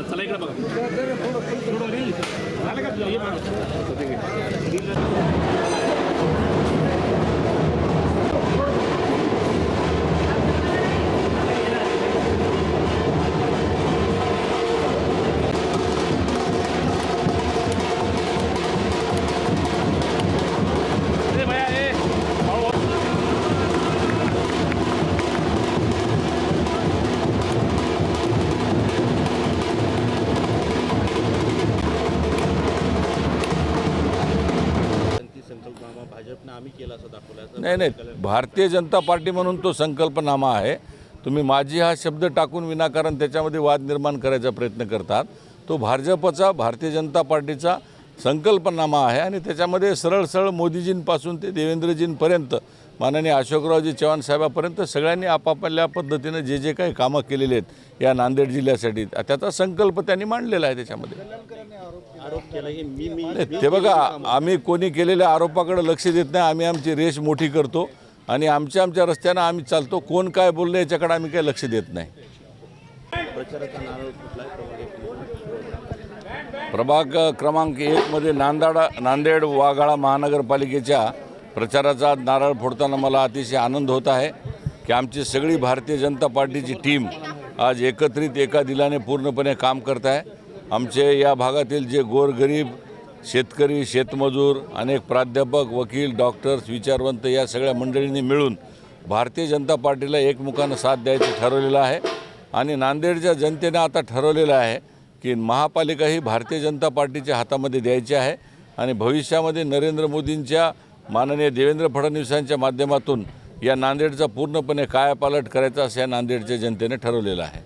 चला इकडे बघा. नाही नाही, भारतीय जनता पार्टी म्हणून तो संकल्पनामा आहे. तुम्ही माझी हा शब्द टाकून विनाकारण त्याच्यामध्ये वाद निर्माण करायचा प्रयत्न करतात. तो भाजपचा, भारतीय जनता पार्टीचा संकल्पनामा आहे आणि त्याच्यामध्ये सरळ सरळ मोदीजींपासून ते देवेंद्रजींपर्यंत, माननीय अशोकरावजी चव्हाण साहेबांपर्यंत सगळ्यांनी आपापल्या पद्धतीनं जे जे काही कामं केलेले आहेत या नांदेड जिल्ह्यासाठी, त्याचा संकल्प त्यांनी मांडलेला आहे. त्याच्यामध्ये ते बघा, आम्ही कोणी केलेल्या आरोपाकडे लक्ष देत नाही. आम्ही आमची रेष मोठी करतो आणि आमच्या रस्त्यानं आम्ही चालतो. कोण काय बोललं याच्याकडे आम्ही काही लक्ष देत नाही. प्रभाग क्रमांक 1 मध्ये नांदेड वाघाळा महानगरपालिकेच्या प्रचाराचा नारळ फोडताना मला अतिशय आनंद होत आहे की आमची सगळी भारतीय जनता पार्टीची टीम आज एकत्रित एका दिलाने पूर्णपणे काम करत आहे. आमचे या भागातील जे गोरगरीब शेतकरी, शेतमजूर, अनेक प्राध्यापक, वकील, डॉक्टर्स, विचारवंत या सगळ्या मंडळींनी मिळून भारतीय जनता पार्टीला एकमुखानं साथ द्यायचं ठरवलेलं आहे. आणि नांदेडच्या जनतेने आता ठरवलेलं आहे की महापालिका ही भारतीय जनता पार्टीच्या हातामध्ये द्यायची आहे आणि भविष्यामध्ये नरेंद्र मोदींच्या, माननीय देवेंद्र फडणवीसांच्या माध्यमातून या नांदेडचा पूर्णपणे कायापालट करायचा असं या नांदेडच्या जनतेने ठरवलेलं आहे.